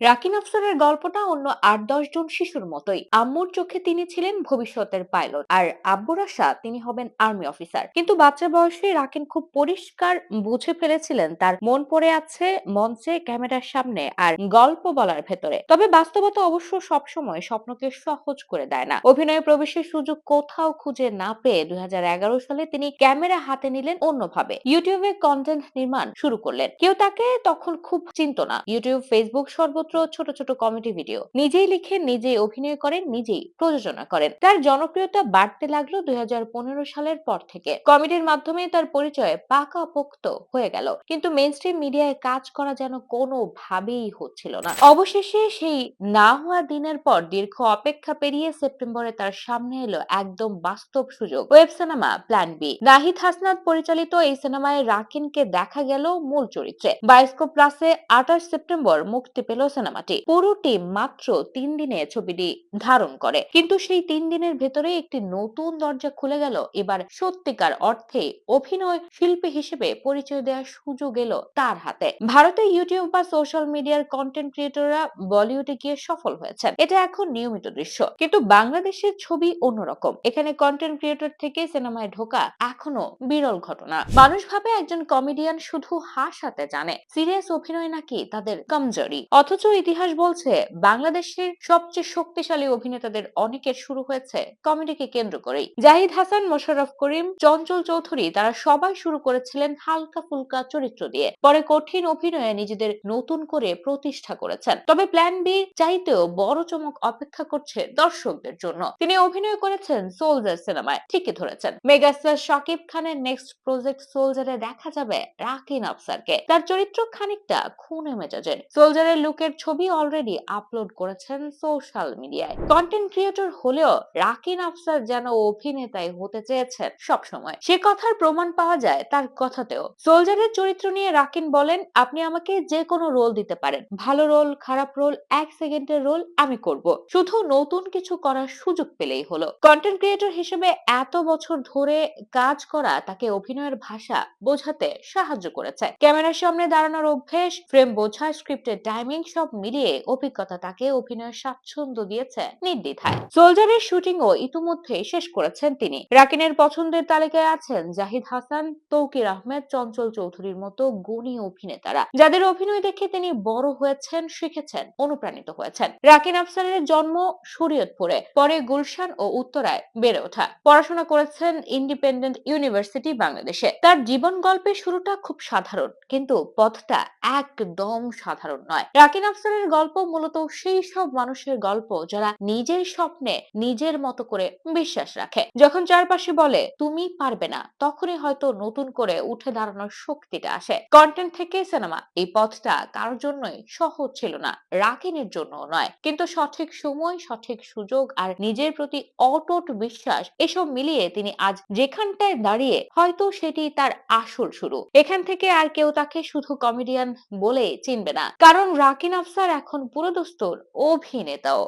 রাকিন আফসারের গল্পটা অন্য ৮-১০ জন শিশুর মতোই। আম্মুর চোখে তিনি ছিলেন ভবিষ্যতের পাইলট, আর আব্বুর আশা তিনি হবেন আর্মি অফিসার। কিন্তু বাচ্চা বয়সে রাকিন খুব পরিষ্কার বুঝে ফেলেছিলেন তার মন পড়ে আছে মঞ্চে, ক্যামেরার সামনে আর গল্প বলার ভেতরে। তবে বাস্তবতা অবশ্য সবসময় স্বপ্নকে সহজ করে দেয় না। অভিনয়ে প্রবেশের সুযোগ কোথাও খুঁজে না পেয়ে ২০১১ সালে তিনি ক্যামেরা হাতে নিলেন অন্যভাবে। ইউটিউবে কন্টেন্ট নির্মাণ শুরু করলেন। কেউ তাকে তখন খুব চিনত না। ইউটিউব, ফেসবুক সর্বত্র ছোট ছোট কমেডি ভিডিও নিজেই লিখেন, নিজেই অভিনয় করেন, নিজেই প্রযোজনা করেন। তার জনপ্রিয়তা বাড়তে লাগলো ২০১৫ সালের পর থেকে। কমেডির মাধ্যমে তার পরিচয় পাকাপোক্ত হয়ে গেল, কিন্তু মেইনস্ট্রিম মিডিয়ায় কাজ করা যেন কোনোভাবেই হচ্ছিল না। অবশেষে সেই না হওয়া দিনের পর দীর্ঘ অপেক্ষা পেরিয়ে সেপ্টেম্বরে তার সামনে এলো একদম বাস্তব সুযোগ, web cinema plan B. Nahid Hasnat পরিচালিত এই সিনেমায় রাকিনকে দেখা গেল মূল চরিত্রে। বায়োস্কোপ প্লাসে ২৮ সেপ্টেম্বর মুক্তি পেল সিনেমাটি। পুরো টিম মাত্র ৩ দিনে ছবিটি ধারণ করে, কিন্তু সেই ৩ দিনের ভেতরে একটি নতুন দরজা খুলে গেল। এবার সত্যিকার অর্থে অভিনয় শিল্পী হিসেবে পরিচয় দেওয়ার সুযোগ এলো তার হাতে। ভারতে ইউটিউব বা সোশ্যাল মিডিয়ার কন্টেন্ট ক্রিয়েটররা বলিউডে গিয়ে সফল হয়েছেন, এটা এখন নিয়মিত দৃশ্য। কিন্তু বাংলাদেশের ছবি অন্যরকম। এখানে কন্টেন্ট ক্রিয়েটর থেকে সিনেমায় ঢোকা এখনো বিরল ঘটনা। মানুষ ভাবে একজন কমেডিয়ান শুধু হাসাতে জানে, সিরিয়াস অভিনয় নাকি তাদের কমজোরি। অথচ ইতিহাস বলছে বাংলাদেশের সবচেয়ে শক্তিশালী অভিনেতাদের অনেকের শুরু হয়েছে কমেডিকে কেন্দ্র করেই। জাহিদ হাসান, মোশাররফ করিম, চঞ্চল চৌধুরী তারা সবাই শুরু করেছিলেন হালকা ফুলকা চরিত্র দিয়ে, পরে কঠিন অভিনয়ে নিজেদের নতুন করে প্রতিষ্ঠা করেছেন। তবে প্ল্যান বি চাইতেও বড় চমক অপেক্ষা করছে দর্শকদের জন্য। তিনি অভিনয় করেছেন সোলজার সিনেমায়, ঠিকই ধরেছেন। মেগাস্টার শাকিব খানের নেক্সট প্রজেক্ট সোলজারে দেখা যাবে রাকিন আফসারকে। তার চরিত্র খানিকটা খুনে মেজাজের। সোলজারের লুকের ছবি অলরেডি আপলোড করেছেন সোশ্যাল মিডিয়ায়। কন্টেন্ট ক্রিয়েটর হলেও রাকিন আফসার যেন অভিনেতাই হতে চেয়েছেন সবসময়, সে কথার প্রমাণ পাওয়া যায় তার কথাতেও। সোলজারের চরিত্র নিয়ে রাকিন বলেন, আপনি আমাকে যে কোনো রোল দিতে পারেন, ভালো রোল, খারাপ রোল, ১ সেকেন্ডের রোল আমি করব, শুধু নতুন কিছু করার সুযোগ পেলেই হলো। কন্টেন্ট ক্রিয়েটর হিসেবে এত বছর ধরে কাজ করা তাকে অভিনয়ের ভাষা বোঝাতে সাহায্য করেছে। ক্যামেরার সামনে দাঁড়ানোর অভ্যেস, ফ্রেম বোঝা, স্ক্রিপ্টের টাইমিং সব মিলিয়ে অভিজ্ঞতা তাকে অভিনয়ের স্বাচ্ছন্দ্য দিয়েছে নির্দ্বিধায়। সোলজারের শুটিংও ইতিমধ্যে শেষ করেছেন তিনি। রাকিনের পছন্দের তালিকায় আছেন জাহিদ হাসান, তৌকির আহমেদ, চঞ্চল চৌধুরীর মতো গুণী অভিনেতারা, যাদের অভিনয় দেখে তিনি বড় হয়েছেন, শিখেছেন, অনুপ্রাণিত হয়েছেন। রাকিন আফসারের জন্ম শরীয়তপুরে, পরে গুলশান ও উত্তরায় বেড়ে ওঠা। পড়াশোনা করেছেন ইন্ডিপেন্ডেন্ট ইউনিভার্সিটি বাংলাদেশে। তার জীবন গল্পের শুরুটা খুব সাধারণ, কিন্তু পথটা একদম সাধারণ নয়। রাকিন আফসারের গল্প মূলত সেই সব মানুষের গল্প যারা নিজের স্বপ্নে নিজের মতো করে বিশ্বাস রাখে। যখন চারপাশে বলে তুমি পারবে না, তখনই হয়তো নতুন করে উঠে দাঁড়ানোর শক্তিটা আসে। কন্টেন্ট থেকে সিনেমা, এই পথটা কারোর জন্যই সহজ ছিল না, রাকিনের জন্য নয়। কিন্তু সঠিক সময়, সঠিক সুযোগ আর নিজের প্রতি অটুট বিশ্বাস, এসব মিলিয়ে তিনি আজ যেখানটায় দাঁড়িয়ে, হয়তো সেটি তার আসল শুরু। এখান থেকে আর কেউ তাকে শুধু কমেডিয়ান বলে চিনবে না, কারণ রাকিন আফসার এখন পুরোদস্তুর অভিনেতাও।